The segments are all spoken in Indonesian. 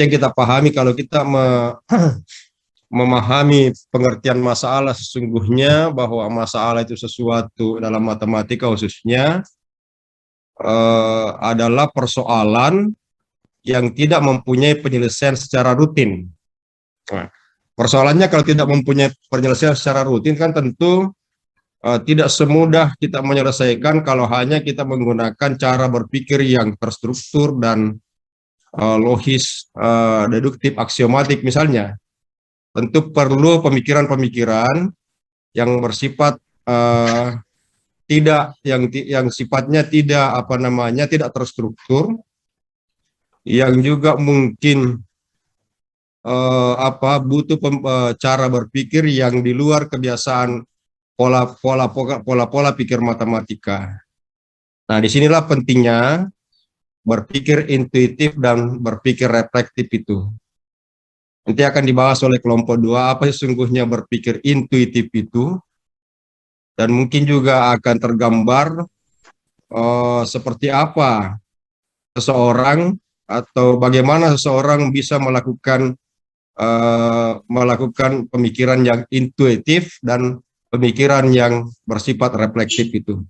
yang kita pahami kalau kita memahami pengertian masalah sesungguhnya, bahwa masalah itu sesuatu dalam matematika khususnya adalah persoalan yang tidak mempunyai penyelesaian secara rutin. Nah, persoalannya kalau tidak mempunyai penyelesaian secara rutin kan tentu tidak semudah kita menyelesaikan kalau hanya kita menggunakan cara berpikir yang terstruktur dan logis, deduktif, aksiomatik misalnya. Tentu perlu pemikiran-pemikiran yang bersifat yang sifatnya tidak terstruktur, yang juga mungkin butuh cara berpikir yang di luar kebiasaan pola pikir matematika. Nah, disinilah pentingnya berpikir intuitif dan berpikir reflektif itu. Nanti akan dibahas oleh kelompok 2 apa sesungguhnya berpikir intuitif itu, dan mungkin juga akan tergambar seperti apa seseorang atau bagaimana seseorang bisa melakukan pemikiran yang intuitif dan pemikiran yang bersifat reflektif itu.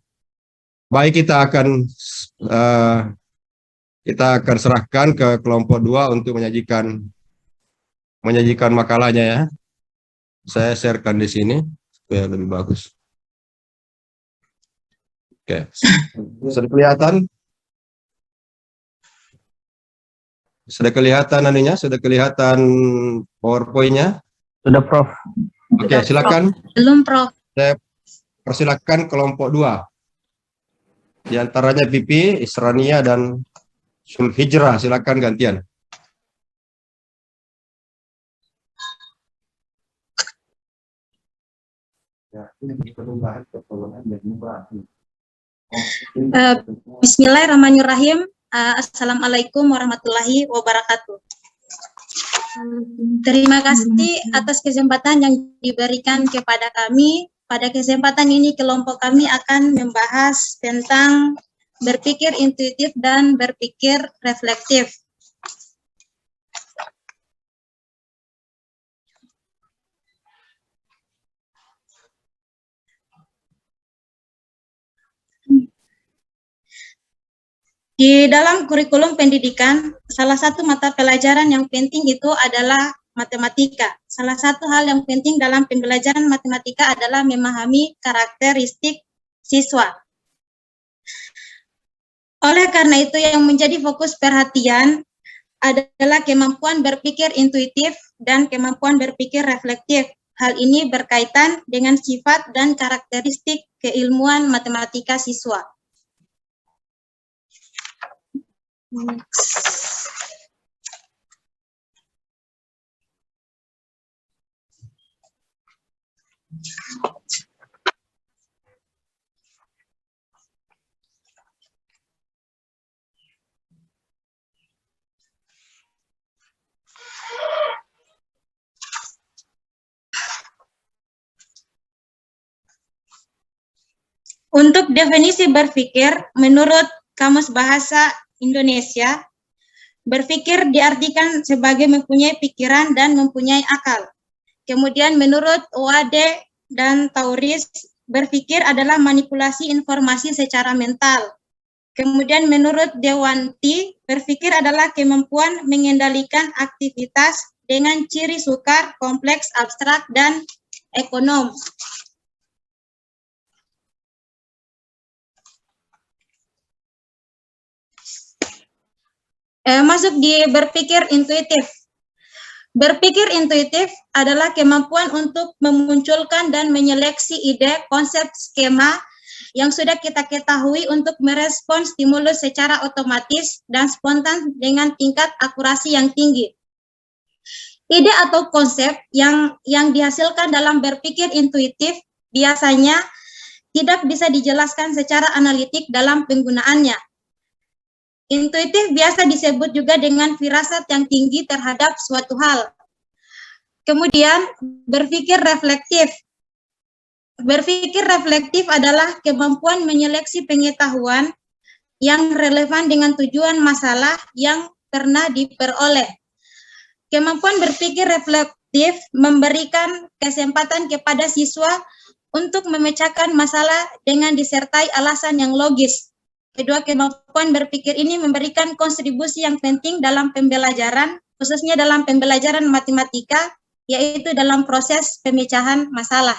Baik, kita akan serahkan ke kelompok 2 untuk menyajikan makalahnya ya. Saya sharekan di sini supaya lebih bagus. Oke, sudah kelihatan? Sudah kelihatan anunya? Sudah kelihatan PowerPoint-nya? Sudah, Prof. Oke, silakan. Belum, Prof. Saya persilakan kelompok 2. Di antaranya Pipi, Isrania, dan Sulhijrah. Silakan gantian. Bismillahirrahmanirrahim. Assalamualaikum warahmatullahi wabarakatuh. Terima kasih atas kesempatan yang diberikan kepada kami. Pada kesempatan ini kelompok kami akan membahas tentang berpikir intuitif dan berpikir reflektif. Di dalam kurikulum pendidikan, salah satu mata pelajaran yang penting itu adalah matematika. Salah satu hal yang penting dalam pembelajaran matematika adalah memahami karakteristik siswa. Oleh karena itu, yang menjadi fokus perhatian adalah kemampuan berpikir intuitif dan kemampuan berpikir reflektif. Hal ini berkaitan dengan sifat dan karakteristik keilmuan matematika siswa. Untuk definisi berpikir, menurut Kamus Bahasa Indonesia, berpikir diartikan sebagai mempunyai pikiran dan mempunyai akal. Kemudian menurut Wade dan Tauris, berpikir adalah manipulasi informasi secara mental. Kemudian menurut Dewanti, berpikir adalah kemampuan mengendalikan aktivitas dengan ciri sukar, kompleks, abstrak, dan ekonom. Masuk di berpikir intuitif. Berpikir intuitif adalah kemampuan untuk memunculkan dan menyeleksi ide, konsep, skema yang sudah kita ketahui untuk merespons stimulus secara otomatis dan spontan dengan tingkat akurasi yang tinggi. Ide atau konsep yang dihasilkan dalam berpikir intuitif biasanya tidak bisa dijelaskan secara analitik dalam penggunaannya. Intuitif biasa disebut juga dengan firasat yang tinggi terhadap suatu hal. Kemudian, berpikir reflektif. Berpikir reflektif adalah kemampuan menyeleksi pengetahuan yang relevan dengan tujuan masalah yang pernah diperoleh. kemampuan berpikir reflektif memberikan kesempatan kepada siswa untuk memecahkan masalah dengan disertai alasan yang logis. Kedua, kemampuan berpikir ini memberikan kontribusi yang penting dalam pembelajaran, khususnya dalam pembelajaran matematika, yaitu dalam proses pemecahan masalah.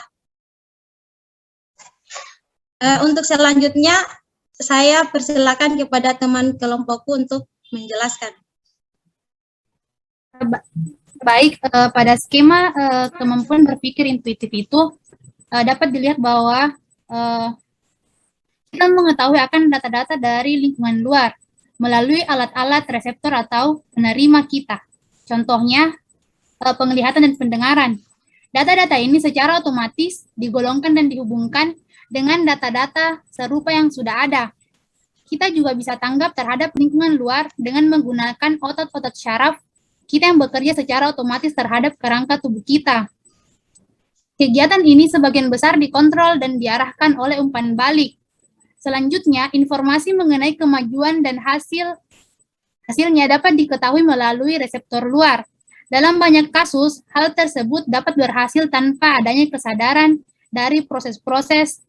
Untuk selanjutnya, saya persilakan kepada teman kelompokku untuk menjelaskan. Baik, pada skema kemampuan berpikir intuitif itu dapat dilihat bahwa kita mengetahui akan data-data dari lingkungan luar melalui alat-alat reseptor atau penerima kita. Contohnya, penglihatan dan pendengaran. Data-data ini secara otomatis digolongkan dan dihubungkan dengan data-data serupa yang sudah ada. Kita juga bisa tanggap terhadap lingkungan luar dengan menggunakan otot-otot syaraf kita yang bekerja secara otomatis terhadap kerangka tubuh kita. Kegiatan ini sebagian besar dikontrol dan diarahkan oleh umpan balik. Selanjutnya, informasi mengenai kemajuan dan hasilnya dapat diketahui melalui reseptor luar. Dalam banyak kasus, hal tersebut dapat berhasil tanpa adanya kesadaran dari proses-proses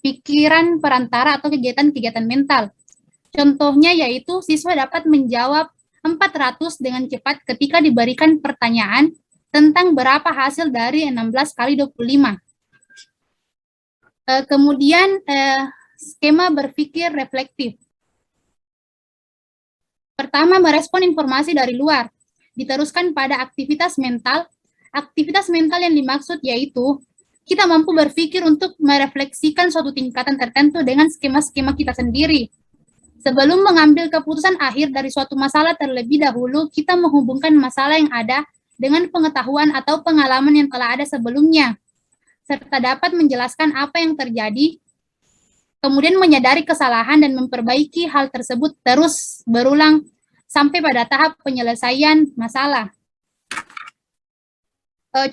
pikiran perantara atau kegiatan-kegiatan mental. Contohnya yaitu siswa dapat menjawab 400 dengan cepat ketika diberikan pertanyaan tentang berapa hasil dari 16 kali 25. Kemudian skema berpikir reflektif. Pertama, merespon informasi dari luar, diteruskan pada aktivitas mental. Aktivitas mental yang dimaksud yaitu kita mampu berpikir untuk merefleksikan suatu tingkatan tertentu dengan skema-skema kita sendiri. Sebelum mengambil keputusan akhir dari suatu masalah terlebih dahulu, kita menghubungkan masalah yang ada dengan pengetahuan atau pengalaman yang telah ada sebelumnya, serta dapat menjelaskan apa yang terjadi, kemudian menyadari kesalahan dan memperbaiki hal tersebut terus berulang sampai pada tahap penyelesaian masalah.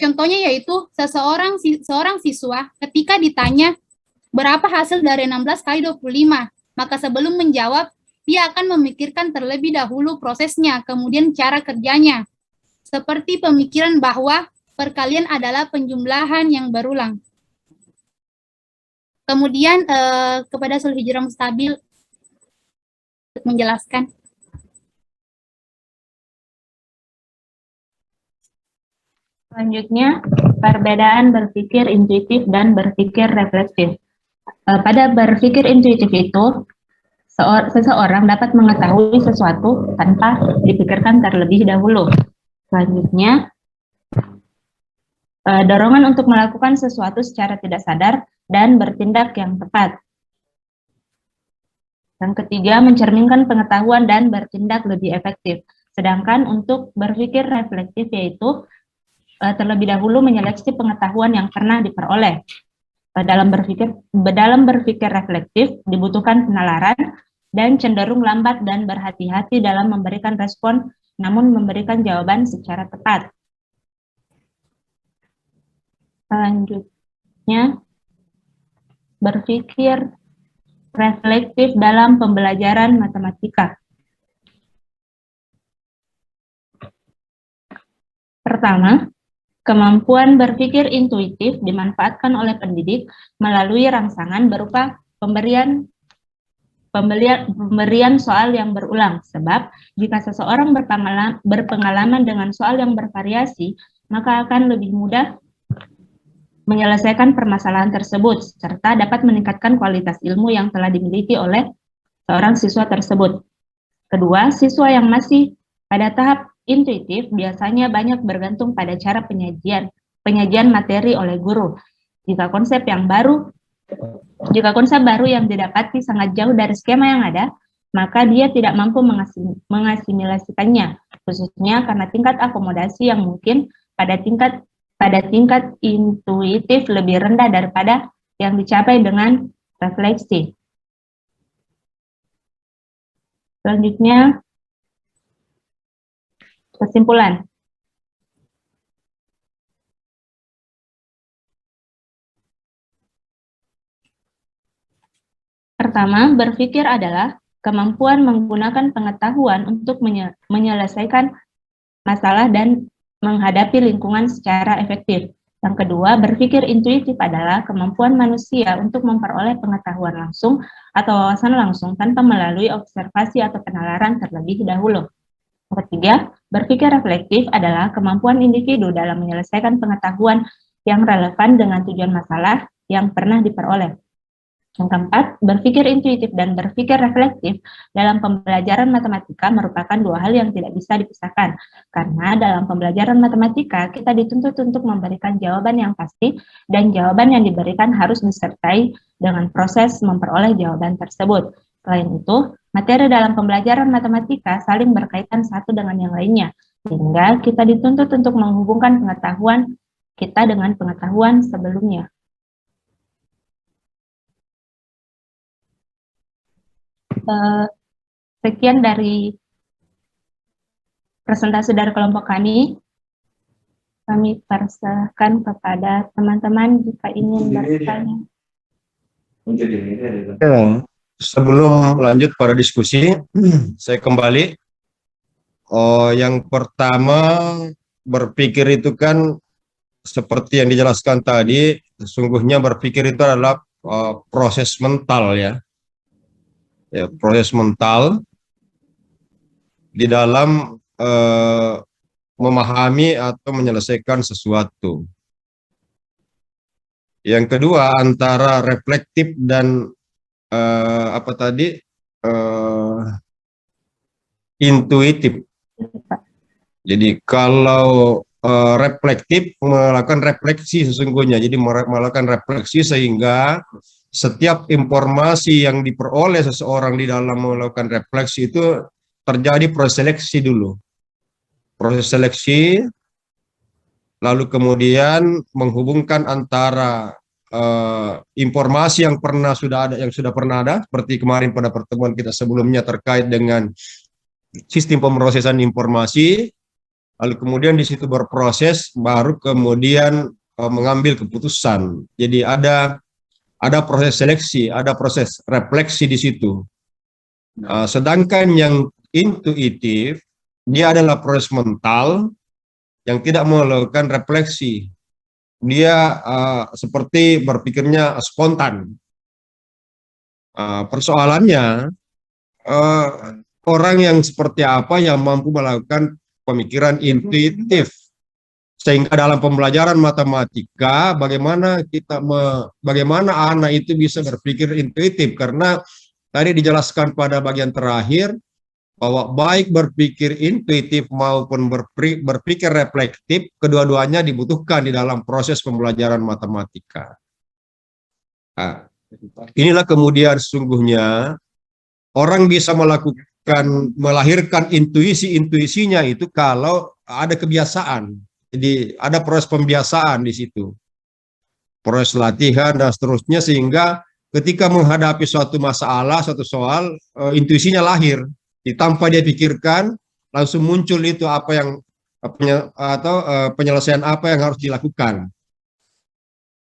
Contohnya yaitu seorang siswa ketika ditanya berapa hasil dari 16 kali 25, maka sebelum menjawab, dia akan memikirkan terlebih dahulu prosesnya, kemudian cara kerjanya. Seperti pemikiran bahwa perkalian adalah penjumlahan yang berulang. Kemudian kepada Sulhijrah Mustabil untuk menjelaskan. Selanjutnya, perbedaan berpikir intuitif dan berpikir reflektif. Pada berpikir intuitif itu, seseorang dapat mengetahui sesuatu tanpa dipikirkan terlebih dahulu. Selanjutnya, dorongan untuk melakukan sesuatu secara tidak sadar dan bertindak yang tepat. Yang ketiga, mencerminkan pengetahuan dan bertindak lebih efektif. Sedangkan untuk berpikir reflektif yaitu terlebih dahulu menyeleksi pengetahuan yang pernah diperoleh. Dalam berpikir reflektif dibutuhkan penalaran dan cenderung lambat dan berhati-hati dalam memberikan respon, namun memberikan jawaban secara tepat. Selanjutnya, berpikir reflektif dalam pembelajaran matematika. Pertama, kemampuan berpikir intuitif dimanfaatkan oleh pendidik melalui rangsangan berupa pemberian soal yang berulang. Sebab, jika seseorang berpengalaman dengan soal yang bervariasi, maka akan lebih mudah menyelesaikan permasalahan tersebut, serta dapat meningkatkan kualitas ilmu yang telah dimiliki oleh seorang siswa tersebut. Kedua, siswa yang masih pada tahap intuitif biasanya banyak bergantung pada cara penyajian materi oleh guru. Jika konsep baru yang didapati sangat jauh dari skema yang ada, maka dia tidak mampu mengasimilasikannya, khususnya karena tingkat akomodasi yang mungkin pada tingkat intuitif lebih rendah daripada yang dicapai dengan refleksi. Selanjutnya, kesimpulan. Pertama, berpikir adalah kemampuan menggunakan pengetahuan untuk menyelesaikan masalah dan menghadapi lingkungan secara efektif. Yang kedua, berpikir intuitif adalah kemampuan manusia untuk memperoleh pengetahuan langsung atau wawasan langsung tanpa melalui observasi atau penalaran terlebih dahulu. Yang ketiga, berpikir reflektif adalah kemampuan individu dalam menyelesaikan pengetahuan yang relevan dengan tujuan masalah yang pernah diperoleh. Yang keempat, berpikir intuitif dan berpikir reflektif dalam pembelajaran matematika merupakan dua hal yang tidak bisa dipisahkan. Karena dalam pembelajaran matematika, kita dituntut untuk memberikan jawaban yang pasti, dan jawaban yang diberikan harus disertai dengan proses memperoleh jawaban tersebut. Selain itu, materi dalam pembelajaran matematika saling berkaitan satu dengan yang lainnya, sehingga kita dituntut untuk menghubungkan pengetahuan kita dengan pengetahuan sebelumnya. Sekian dari presentasi dari kelompok kami. Kami persilahkan kepada teman-teman jika ingin bertanya. Sebelum lanjut pada diskusi, saya kembali. Yang pertama, berpikir itu kan seperti yang dijelaskan tadi, sesungguhnya berpikir itu adalah proses mental ya. Proses mental di dalam memahami atau menyelesaikan sesuatu. Yang kedua, antara reflektif dan intuitif. Jadi kalau reflektif melakukan refleksi sesungguhnya, jadi melakukan refleksi sehingga setiap informasi yang diperoleh seseorang di dalam melakukan refleksi itu terjadi proses seleksi dulu. Proses seleksi, lalu kemudian menghubungkan antara informasi yang sudah pernah ada, seperti kemarin pada pertemuan kita sebelumnya terkait dengan sistem pemrosesan informasi, lalu kemudian di situ berproses, baru kemudian mengambil keputusan. Jadi ada proses seleksi, ada proses refleksi di situ. Sedangkan yang intuitif, dia adalah proses mental yang tidak melakukan refleksi. Dia seperti berpikirnya spontan. Persoalannya, orang yang seperti apa yang mampu melakukan pemikiran intuitif. Sehingga dalam pembelajaran matematika, bagaimana anak itu bisa berpikir intuitif, karena tadi dijelaskan pada bagian terakhir bahwa baik berpikir intuitif maupun berpikir reflektif, kedua-duanya dibutuhkan di dalam proses pembelajaran matematika. Nah, inilah kemudian sesungguhnya orang bisa melahirkan intuisinya itu kalau ada kebiasaan. Jadi ada proses pembiasaan di situ, proses latihan dan seterusnya, sehingga ketika menghadapi suatu masalah, suatu soal, intuisinya lahir. Tanpa dia pikirkan, langsung muncul itu apa yang penyelesaian apa yang harus dilakukan.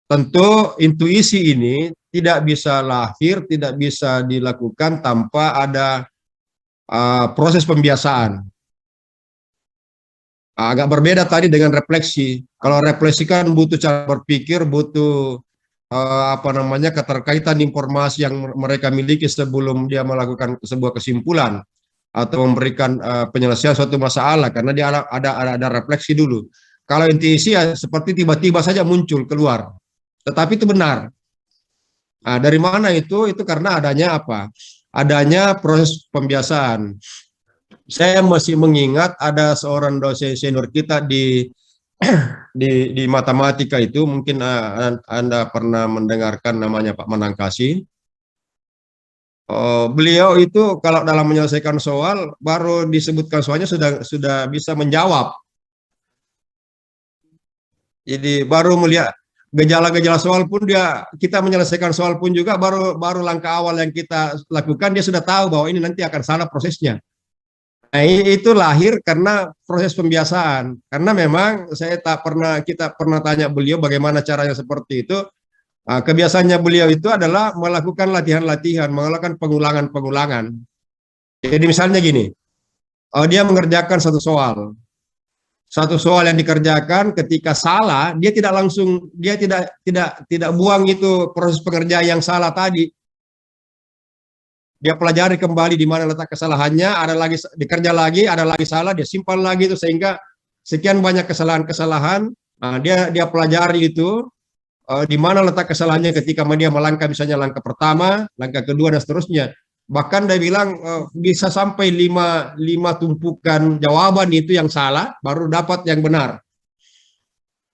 Tentu intuisi ini tidak bisa lahir, tidak bisa dilakukan tanpa ada proses pembiasaan. Agak berbeda tadi dengan refleksi. Kalau refleksi kan butuh cara berpikir, butuh keterkaitan informasi yang mereka miliki sebelum dia melakukan sebuah kesimpulan atau memberikan penyelesaian suatu masalah, karena dia ada refleksi dulu. Kalau intuisi ya seperti tiba-tiba saja muncul keluar. Tetapi itu benar. Dari mana itu? Itu karena adanya apa? Adanya proses pembiasaan. Saya masih mengingat ada seorang dosen senior kita di matematika itu, mungkin Anda pernah mendengarkan namanya Pak Manangkasi. Beliau itu kalau dalam menyelesaikan soal, baru disebutkan soalnya sudah bisa menjawab. Jadi baru melihat gejala-gejala soal pun kita menyelesaikan soal pun juga baru langkah awal yang kita lakukan, dia sudah tahu bahwa ini nanti akan salah prosesnya. Nah, itu lahir karena proses pembiasaan. Karena memang kita pernah tanya beliau bagaimana caranya seperti itu. Kebiasaannya beliau itu adalah melakukan latihan-latihan, melakukan pengulangan-pengulangan. Jadi misalnya gini, dia mengerjakan satu soal yang dikerjakan, ketika salah dia tidak langsung, dia tidak buang itu proses pengerjaan yang salah tadi. Dia pelajari kembali di mana letak kesalahannya, ada lagi dikerja lagi, ada lagi salah, dia simpan lagi itu, sehingga sekian banyak kesalahan-kesalahan. Nah, dia pelajari itu di mana letak kesalahannya ketika dia melangkah, misalnya langkah pertama, langkah kedua, dan seterusnya. Bahkan dia bilang bisa sampai lima tumpukan jawaban itu yang salah, baru dapat yang benar.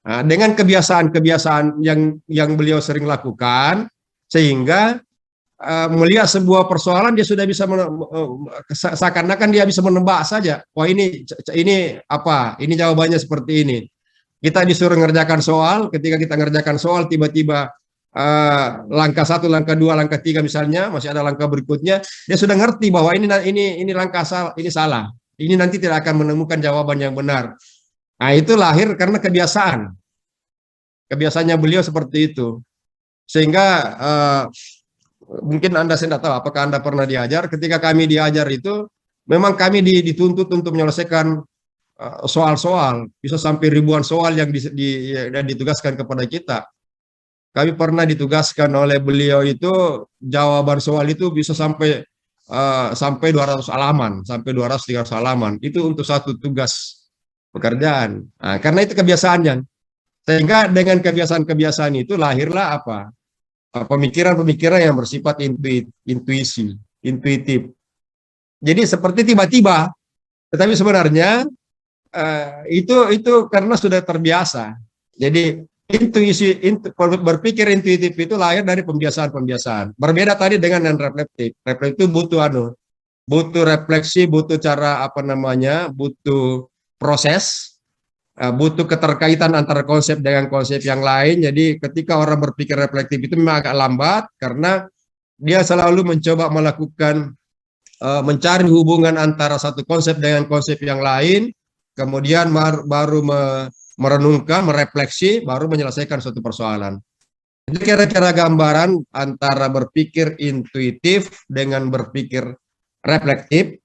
Nah, dengan kebiasaan-kebiasaan yang beliau sering lakukan, sehingga melihat sebuah persoalan dia sudah bisa seakan-akan dia bisa menebak saja. Wah, ini apa? Ini jawabannya seperti ini. Kita disuruh mengerjakan soal, ketika kita mengerjakan soal tiba-tiba langkah 1, langkah 2, langkah 3 misalnya, masih ada langkah berikutnya, dia sudah ngerti bahwa ini langkah salah, ini salah. Ini nanti tidak akan menemukan jawaban yang benar. Nah, itu lahir karena kebiasaan. Kebiasaannya beliau seperti itu. Sehingga mungkin Anda saya tidak tahu apakah Anda pernah diajar. Ketika kami diajar itu, memang kami dituntut untuk menyelesaikan soal-soal, bisa sampai ribuan soal yang ditugaskan kepada kita. Kami pernah ditugaskan oleh beliau itu, jawaban soal itu bisa sampai 200 halaman, sampai 200-300 halaman. Itu untuk satu tugas pekerjaan. Nah, karena itu kebiasaannya. Sehingga dengan kebiasaan-kebiasaan itu lahirlah apa? Pemikiran-pemikiran yang bersifat intuitif. Jadi seperti tiba-tiba, tetapi sebenarnya itu karena sudah terbiasa. Jadi berpikir intuitif itu lahir dari pembiasaan. Berbeda tadi dengan yang reflektif. Reflektif itu butuh refleksi, butuh cara butuh proses, butuh keterkaitan antara konsep dengan konsep yang lain. Jadi ketika orang berpikir reflektif itu memang agak lambat karena dia selalu mencoba melakukan mencari hubungan antara satu konsep dengan konsep yang lain, kemudian baru merenungkan, merefleksi, baru menyelesaikan suatu persoalan. Itu kira-kira gambaran antara berpikir intuitif dengan berpikir reflektif.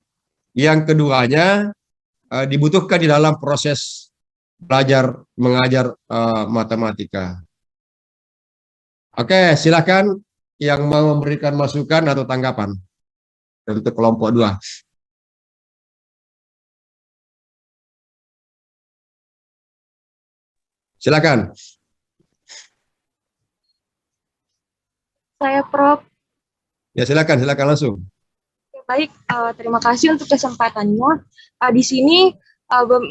Yang keduanya dibutuhkan di dalam proses belajar mengajar matematika. Oke, silakan yang mau memberikan masukan atau tanggapan untuk kelompok 2. Silakan. Saya Prof. Ya, silakan langsung. Baik, terima kasih untuk kesempatannya. Di sini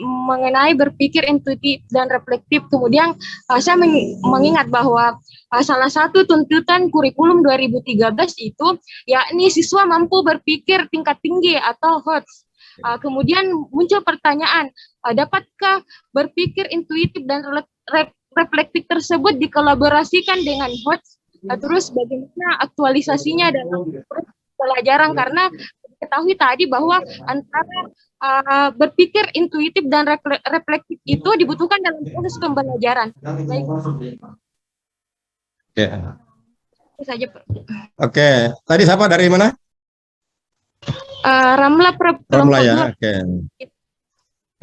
mengenai berpikir intuitif dan reflektif. Kemudian saya mengingat bahwa salah satu tuntutan kurikulum 2013 itu yakni siswa mampu berpikir tingkat tinggi atau HOTS. Kemudian muncul pertanyaan, dapatkah berpikir intuitif dan reflektif tersebut dikolaborasikan dengan HOTS? Terus bagaimana aktualisasinya dalam pelajaran, karena diketahui tadi bahwa antara berpikir intuitif dan reflektif itu dibutuhkan dalam proses pembelajaran. Baik. Oke. Itu saja. Oke. Tadi siapa dari mana? Ramla Prof. Ramla ya.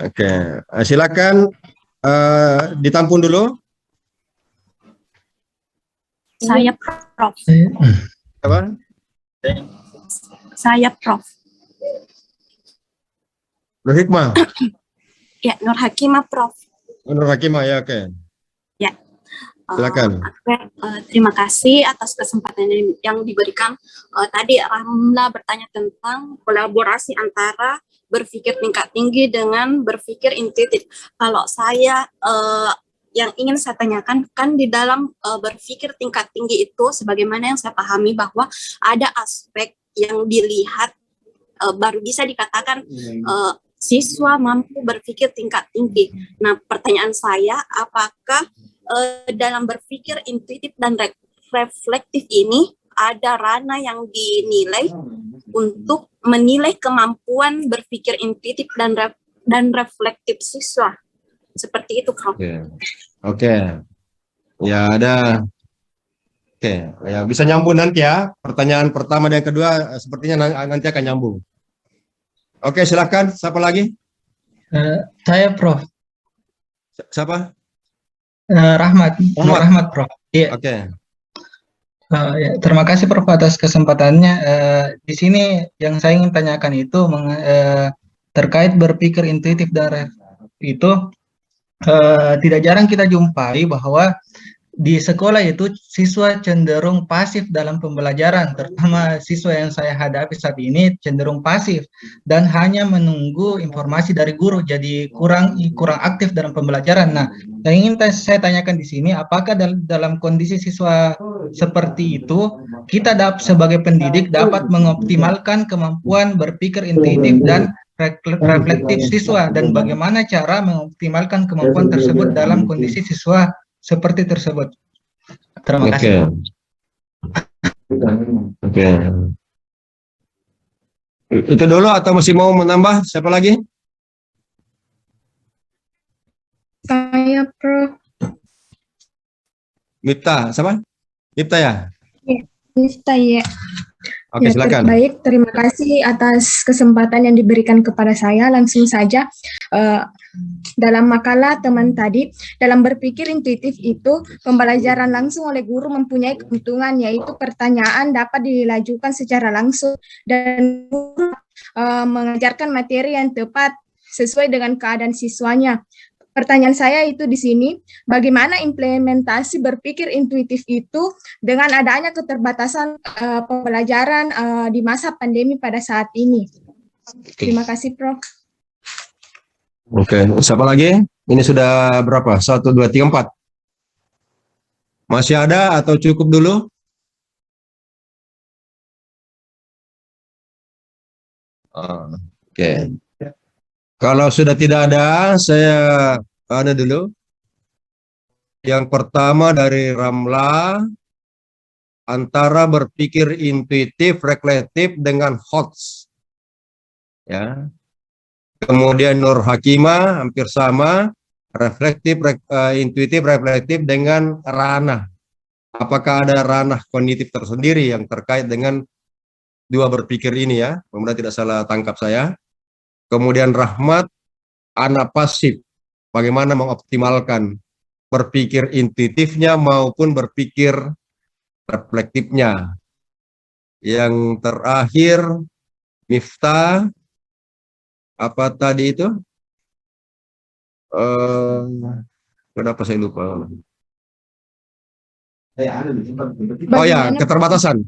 Oke. Silakan ditampung dulu. Saya Prof. Apa? Saya Prof. Nur Hikmah. Ya, Nur Hakimah Prof. Nur Hakimah ya, oke. Ya. Silakan. Terima kasih atas kesempatan yang diberikan. Tadi Ramla bertanya tentang kolaborasi antara berpikir tingkat tinggi dengan berpikir intuitif. Kalau saya yang ingin saya tanyakan, kan di dalam berpikir tingkat tinggi itu, sebagaimana yang saya pahami bahwa ada aspek yang dilihat baru bisa dikatakan siswa mampu berpikir tingkat tinggi. Nah, pertanyaan saya, apakah dalam berpikir intuitif dan reflektif ini ada ranah yang dinilai untuk menilai kemampuan berpikir intuitif dan reflektif siswa? Seperti itu, Prof. Oke. Ya, ada. Oke, ya bisa nyambung nanti ya. Pertanyaan pertama dan kedua sepertinya nanti akan nyambung. Oke, silakan. Siapa lagi? Saya Prof. Siapa? Rahmat, Nur Rahmat Prof. Iya. Oke. Ya, terima kasih Prof atas kesempatannya. Di sini yang saya ingin tanyakan itu terkait berpikir intuitif dan itu tidak jarang kita jumpai bahwa di sekolah itu siswa cenderung pasif dalam pembelajaran, terutama siswa yang saya hadapi saat ini cenderung pasif dan hanya menunggu informasi dari guru, jadi kurang aktif dalam pembelajaran. Nah, yang ingin saya tanyakan di sini, apakah dalam kondisi siswa seperti itu, kita sebagai pendidik dapat mengoptimalkan kemampuan berpikir intuitif dan reflektif siswa, dan bagaimana cara mengoptimalkan kemampuan tersebut dalam kondisi siswa seperti tersebut. Terima kasih. Oke. Itu dulu atau masih mau menambah? Siapa lagi? Saya Prof. Mifta, siapa? Mifta ya? Nista ya. Oke, silakan. Baik, terima kasih atas kesempatan yang diberikan kepada saya. Langsung saja, dalam makalah teman tadi, dalam berpikir intuitif itu, pembelajaran langsung oleh guru mempunyai keuntungan, yaitu pertanyaan dapat dilajukan secara langsung, dan guru mengajarkan materi yang tepat sesuai dengan keadaan siswanya. Pertanyaan saya itu di sini, bagaimana implementasi berpikir intuitif itu dengan adanya keterbatasan pembelajaran di masa pandemi pada saat ini? Terima kasih, Prof. Oke, siapa lagi? Ini sudah berapa? 1, 2, 3, 4. Masih ada atau cukup dulu? Oke. Kalau sudah tidak ada, saya ada dulu. Yang pertama dari Ramla, antara berpikir intuitif, reflektif dengan HOTS. Ya. Kemudian Nur Hakimah hampir sama, intuitif, reflektif dengan ranah. Apakah ada ranah kognitif tersendiri yang terkait dengan dua berpikir ini ya? Mudah-mudahan tidak salah tangkap saya. Kemudian Rahmat, anak pasif, bagaimana mengoptimalkan berpikir intuitifnya maupun berpikir reflektifnya. Yang terakhir, Miftah, apa tadi itu? Kenapa saya lupa? Oh ya, keterbatasan.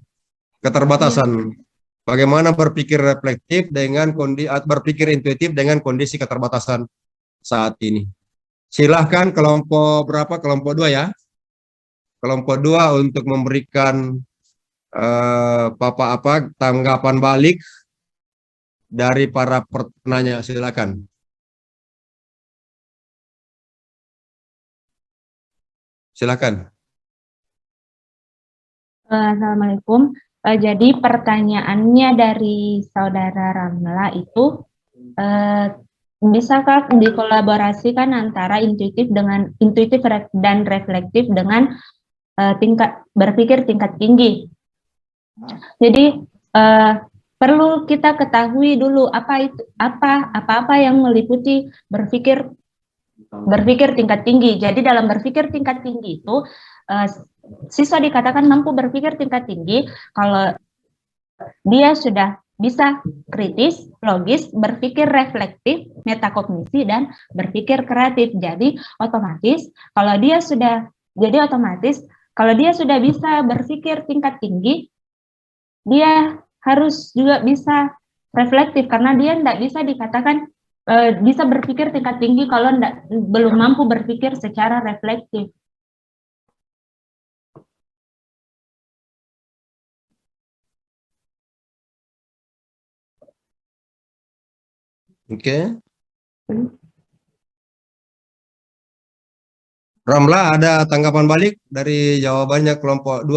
Bagaimana berpikir reflektif dengan berpikir intuitif dengan kondisi keterbatasan saat ini. Silahkan kelompok berapa? Kelompok 2 ya. Kelompok 2 untuk memberikan tanggapan balik dari para penanya. Silakan. Silakan. Assalamualaikum. Jadi pertanyaannya dari saudara Ramla itu, bisakah dikolaborasikan antara intuitif dan reflektif dengan berpikir tingkat tinggi? Jadi perlu kita ketahui dulu apa yang meliputi berpikir tingkat tinggi. Jadi dalam berpikir tingkat tinggi itu siswa dikatakan mampu berpikir tingkat tinggi kalau dia sudah bisa kritis, logis, berpikir reflektif, metakognisi, dan berpikir kreatif. Jadi otomatis kalau dia sudah bisa berpikir tingkat tinggi, dia harus juga bisa reflektif, karena dia tidak bisa dikatakan bisa berpikir tingkat tinggi kalau belum mampu berpikir secara reflektif. Oke. Ramla, ada tanggapan balik dari jawabannya kelompok 2?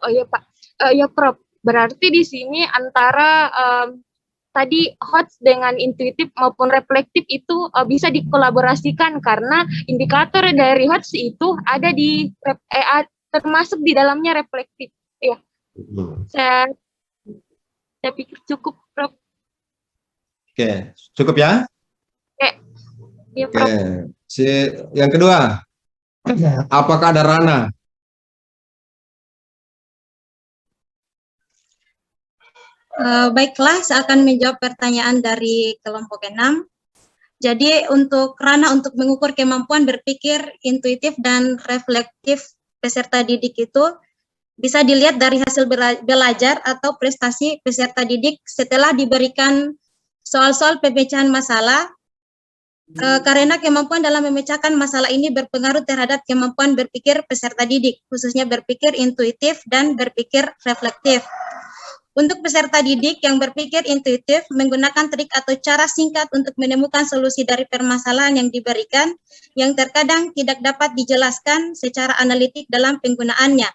Oh iya Pak, ya Prof. Berarti di sini antara tadi HOTS dengan intuitif maupun reflektif itu bisa dikolaborasikan, karena indikator dari HOTS itu ada termasuk di dalamnya reflektif. Ya, saya pikir cukup, Prof. Oke, cukup ya? Iya, Oke. Prof. Yang kedua, apakah ada Rana? Baiklah, saya akan menjawab pertanyaan dari kelompok 6. Jadi untuk ranah untuk mengukur kemampuan berpikir intuitif dan reflektif peserta didik itu bisa dilihat dari hasil belajar atau prestasi peserta didik setelah diberikan soal-soal pemecahan masalah, karena kemampuan dalam memecahkan masalah ini berpengaruh terhadap kemampuan berpikir peserta didik, khususnya berpikir intuitif dan berpikir reflektif. Untuk peserta didik yang berpikir intuitif menggunakan trik atau cara singkat untuk menemukan solusi dari permasalahan yang diberikan yang terkadang tidak dapat dijelaskan secara analitik dalam penggunaannya.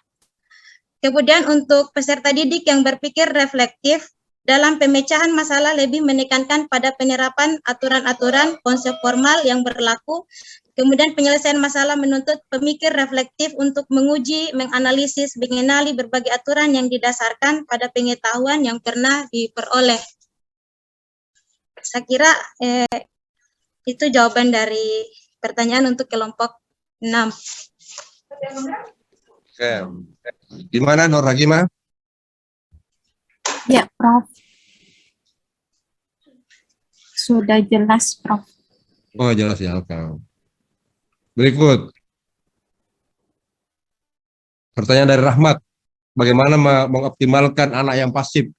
Kemudian untuk peserta didik yang berpikir reflektif dalam pemecahan masalah lebih menekankan pada penerapan aturan-aturan konsep formal yang berlaku. Kemudian penyelesaian masalah menuntut pemikir reflektif untuk menguji, menganalisis, mengenali berbagai aturan yang didasarkan pada pengetahuan yang pernah diperoleh. Saya kira itu jawaban dari pertanyaan untuk kelompok 6. Oke. Gimana Nur Hagimah? Ya, Prof. Sudah jelas, Prof. Oh, jelas ya. Oke. Berikut. Pertanyaan dari Rahmat. Bagaimana mengoptimalkan anak yang pasif?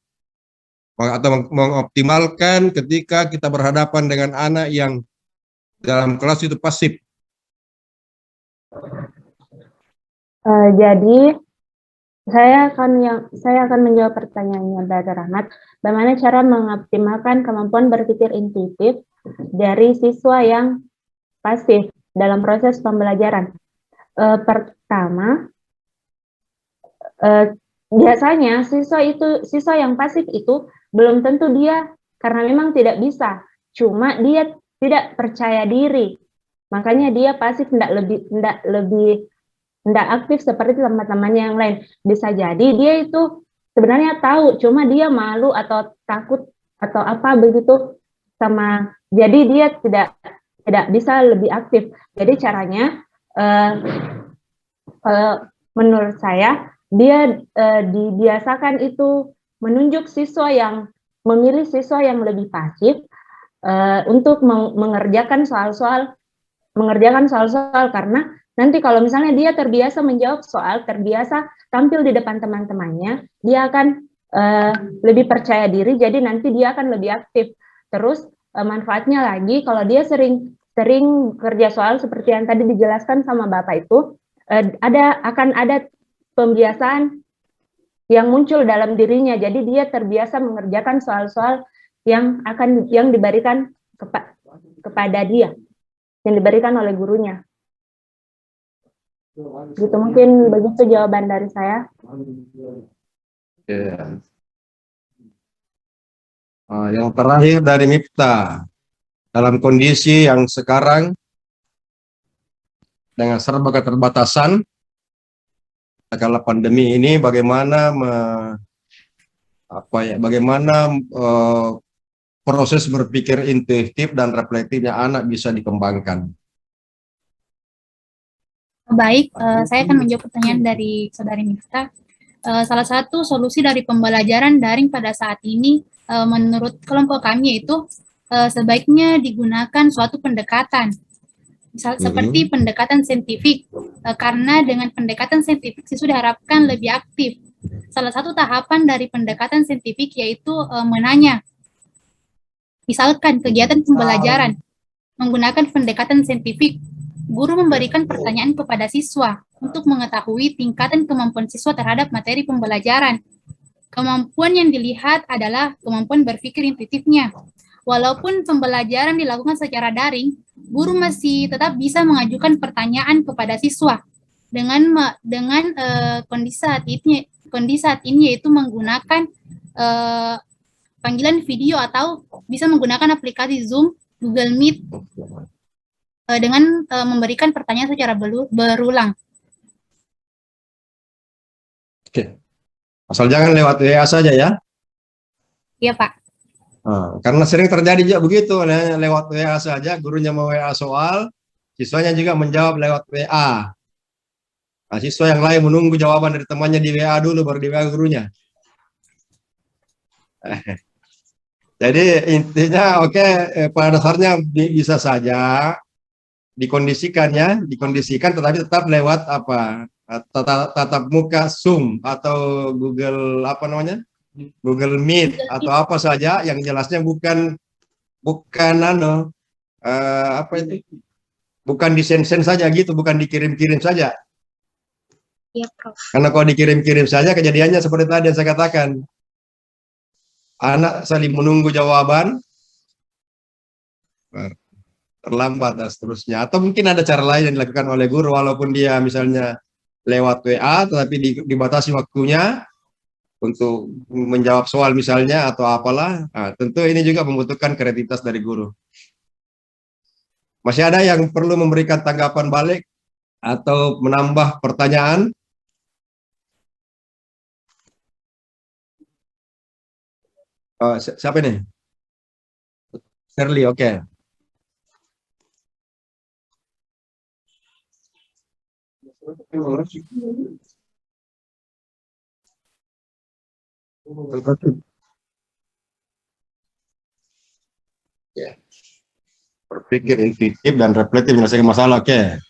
Atau mengoptimalkan ketika kita berhadapan dengan anak yang dalam kelas itu pasif? Jadi saya akan menjawab pertanyaannya dari Rahmat. Bagaimana cara mengoptimalkan kemampuan berpikir intuitif dari siswa yang pasif dalam proses pembelajaran? Pertama, biasanya siswa yang pasif itu belum tentu dia karena memang tidak bisa, cuma dia tidak percaya diri, makanya dia pasif, tidak aktif seperti teman-temannya yang lain. Bisa jadi dia itu sebenarnya tahu, cuma dia malu atau takut atau apa begitu jadi dia tidak bisa lebih aktif. Jadi caranya menurut saya dia dibiasakan itu memilih siswa yang lebih pasif untuk mengerjakan soal-soal karena nanti kalau misalnya dia terbiasa menjawab soal, terbiasa tampil di depan teman-temannya, dia akan lebih percaya diri, jadi nanti dia akan lebih aktif. Terus manfaatnya lagi kalau dia sering kerja soal seperti yang tadi dijelaskan sama Bapak itu, akan ada pembiasaan yang muncul dalam dirinya, jadi dia terbiasa mengerjakan soal-soal yang diberikan kepada dia, yang diberikan oleh gurunya. Gitu, mungkin begitu jawaban dari saya. Yeah. Yang terakhir dari Miftah, dalam kondisi yang sekarang dengan serba keterbatasan karena pandemi ini, bagaimana proses berpikir intuitif dan reflektifnya anak bisa dikembangkan? Baik, saya akan menjawab pertanyaan dari Saudari Miftah. Salah satu solusi dari pembelajaran daring pada saat ini, menurut kelompok kami yaitu sebaiknya digunakan suatu pendekatan, seperti pendekatan saintifik, karena dengan pendekatan saintifik siswa diharapkan lebih aktif. Salah satu tahapan dari pendekatan saintifik yaitu menanya. Misalkan kegiatan pembelajaran menggunakan pendekatan saintifik, guru memberikan pertanyaan kepada siswa untuk mengetahui tingkatan kemampuan siswa terhadap materi pembelajaran. Kemampuan yang dilihat adalah kemampuan berpikir intuitifnya. Walaupun pembelajaran dilakukan secara daring, guru masih tetap bisa mengajukan pertanyaan kepada siswa dengan kondisi saat ini yaitu menggunakan panggilan video atau bisa menggunakan aplikasi Zoom, Google Meet dengan memberikan pertanyaan secara berulang. Oke. Asal jangan lewat WA saja ya. Iya, Pak. Karena sering terjadi juga begitu, lewat WA saja, gurunya mau WA soal, siswanya juga menjawab lewat WA. Nah, siswa yang lain menunggu jawaban dari temannya di WA dulu, baru di WA gurunya. Jadi intinya pada dasarnya bisa saja dikondisikan, tetapi tetap lewat tatap muka Zoom atau Google Google Meet atau apa saja yang jelasnya bukan bukan disend saja gitu, bukan dikirim-kirim saja. Iya, Prof. Karena kalau dikirim-kirim saja kejadiannya seperti tadi yang saya katakan. Anak saling menunggu jawaban, terlambat dan seterusnya. Atau mungkin ada cara lain yang dilakukan oleh guru, walaupun dia misalnya lewat WA, tetapi dibatasi waktunya untuk menjawab soal misalnya atau apalah. Nah, tentu ini juga membutuhkan kreativitas dari guru. Masih ada yang perlu memberikan tanggapan balik atau menambah pertanyaan? Siapa ini? Shirley, oke. Ya. Berpikir intuitif dan reflektif menyelesaikan masalah, oke.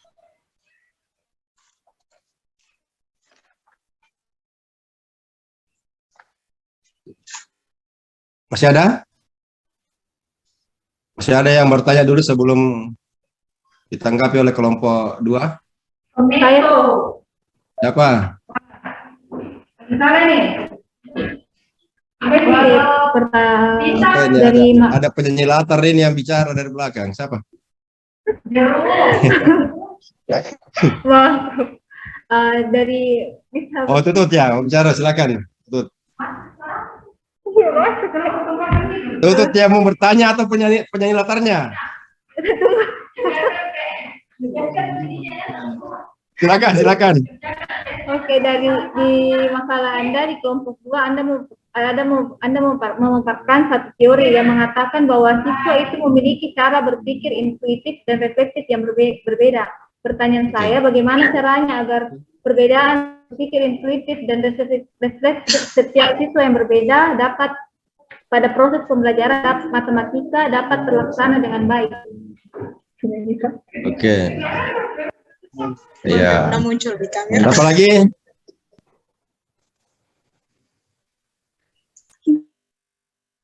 Masih ada? Masih ada yang bertanya dulu sebelum ditanggapi oleh kelompok 2? Saya Siapa? misalnya nih. Oke, ini ada penyanyi latar ini yang bicara dari belakang. Siapa? Dari Oh, Tutut ya, mau bicara, silakan. Tutut. Tutut ya, mau bertanya atau penyanyi latarnya? Silakan. Oke, di makalah Anda di kelompok 2 Anda memaparkan satu teori yang mengatakan bahwa siswa itu memiliki cara berpikir intuitif dan reflektif yang berbeda. Pertanyaan saya, bagaimana caranya agar perbedaan berpikir intuitif dan reflektif setiap siswa yang berbeda dapat pada proses pembelajaran matematika dapat terlaksana dengan baik? Oke. Iya. Udah muncul di kamera. Apa lagi?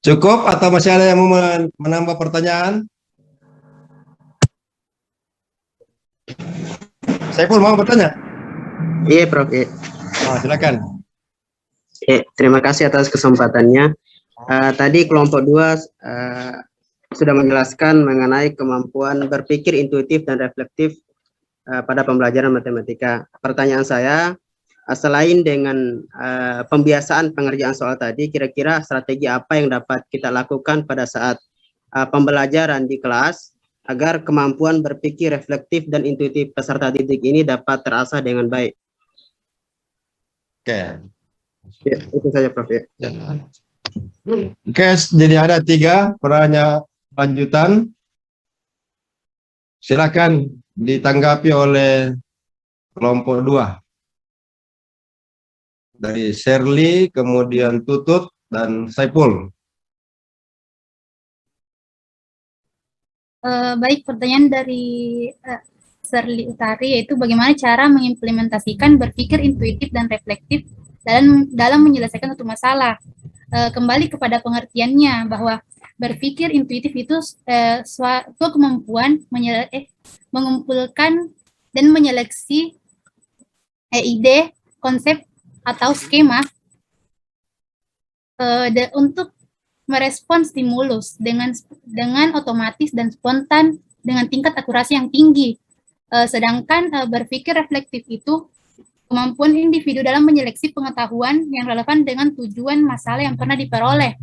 Cukup atau masih ada yang mau menambah pertanyaan? Saiful mau bertanya? Iya, Prof. Iya. Silakan. Terima kasih atas kesempatannya. Tadi kelompok 2 sudah menjelaskan mengenai kemampuan berpikir intuitif dan reflektif pada pembelajaran matematika. Pertanyaan saya, selain dengan pembiasaan pengerjaan soal tadi, kira-kira strategi apa yang dapat kita lakukan pada saat pembelajaran di kelas agar kemampuan berpikir reflektif dan intuitif peserta didik ini dapat terasah dengan baik? Oke. Ya, itu saja, Prof. Ya. Oke, jadi ada 3 pertanyaan lanjutan. Silakan ditanggapi oleh kelompok 2. Dari Shirley, kemudian Tutut, dan Saiful. Baik, pertanyaan dari Shirley Utari, yaitu bagaimana cara mengimplementasikan berpikir intuitif dan reflektif dalam menyelesaikan satu masalah. Kembali kepada pengertiannya bahwa berpikir intuitif itu suatu kemampuan mengumpulkan dan menyeleksi ide, konsep atau skema untuk merespon stimulus dengan otomatis dan spontan dengan tingkat akurasi yang tinggi. Sedangkan berpikir reflektif itu kemampuan individu dalam menyeleksi pengetahuan yang relevan dengan tujuan masalah yang pernah diperoleh,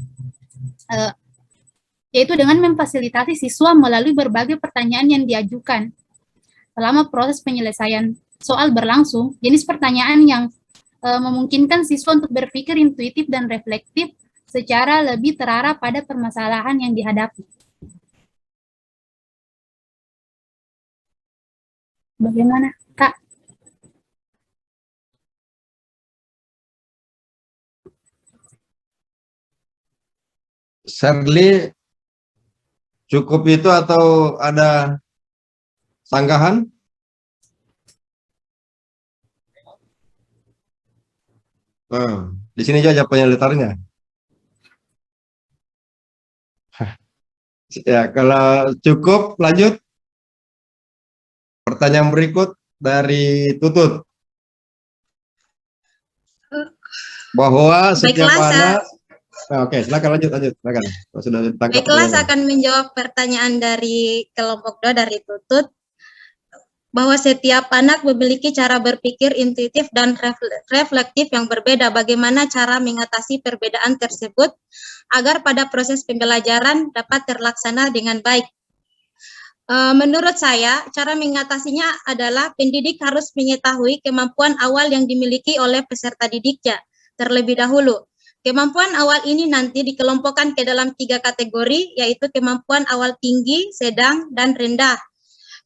yaitu dengan memfasilitasi siswa melalui berbagai pertanyaan yang diajukan. Selama proses penyelesaian soal berlangsung, jenis pertanyaan yang memungkinkan siswa untuk berpikir intuitif dan reflektif secara lebih terarah pada permasalahan yang dihadapi. Bagaimana, Kak? Shirley, cukup itu atau ada sanggahan? Di sini aja penyelitarnya. Ya, kalau cukup lanjut. Pertanyaan berikut dari Tutut. Bahwa setiap Baiklah, anak. Oke, silakan lanjut. Silakan. Sudah ditangkap. Baiklah, saya akan menjawab pertanyaan dari kelompok 2 dari Tutut, bahwa setiap anak memiliki cara berpikir intuitif dan reflektif yang berbeda. Bagaimana cara mengatasi perbedaan tersebut agar pada proses pembelajaran dapat terlaksana dengan baik? Menurut saya, cara mengatasinya adalah pendidik harus mengetahui kemampuan awal yang dimiliki oleh peserta didiknya terlebih dahulu. Kemampuan awal ini nanti dikelompokkan ke dalam 3 kategori, yaitu kemampuan awal tinggi, sedang, dan rendah.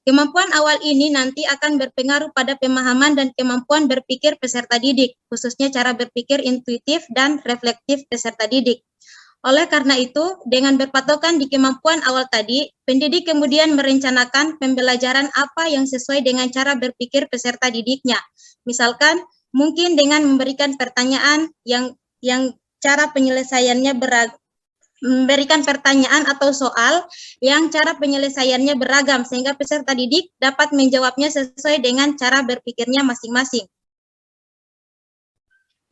Kemampuan awal ini nanti akan berpengaruh pada pemahaman dan kemampuan berpikir peserta didik, khususnya cara berpikir intuitif dan reflektif peserta didik. Oleh karena itu, dengan berpatokan di kemampuan awal tadi, pendidik kemudian merencanakan pembelajaran apa yang sesuai dengan cara berpikir peserta didiknya. Misalkan, mungkin dengan memberikan pertanyaan yang cara penyelesaiannya memberikan pertanyaan atau soal yang cara penyelesaiannya beragam, sehingga peserta didik dapat menjawabnya sesuai dengan cara berpikirnya masing-masing.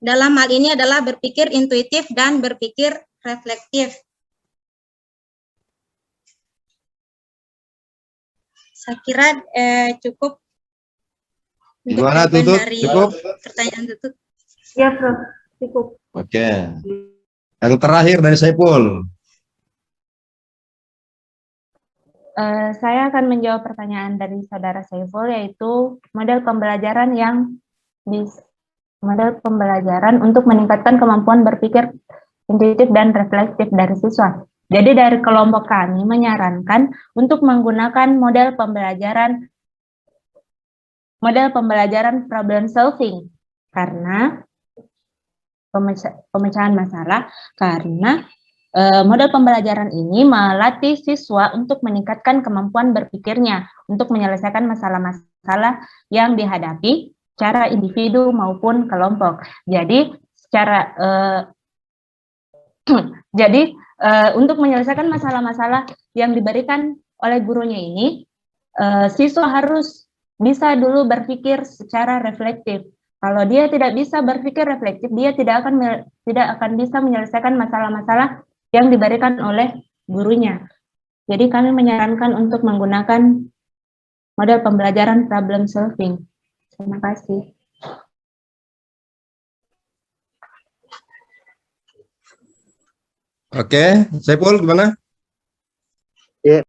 Dalam hal ini adalah berpikir intuitif dan berpikir reflektif. Saya kira cukup. Gimana Tutut? Dari Cukup? pertanyaan Tutut. Ya, Prof. Cukup. Oke. Yang terakhir dari Saiful. Saya akan menjawab pertanyaan dari saudara Saiful, yaitu model pembelajaran untuk meningkatkan kemampuan berpikir intuitif dan reflektif dari siswa. Jadi dari kelompok kami menyarankan untuk menggunakan model pembelajaran problem solving karena pemecahan masalah, karena model pembelajaran ini melatih siswa untuk meningkatkan kemampuan berpikirnya untuk menyelesaikan masalah-masalah yang dihadapi secara individu maupun kelompok. Jadi untuk menyelesaikan masalah-masalah yang diberikan oleh gurunya ini, siswa harus bisa dulu berpikir secara reflektif. Kalau dia tidak bisa berpikir reflektif, dia tidak akan bisa menyelesaikan masalah-masalah yang diberikan oleh gurunya. Jadi kami menyarankan untuk menggunakan model pembelajaran problem solving. Terima kasih. Oke, Saiful gimana? Ya,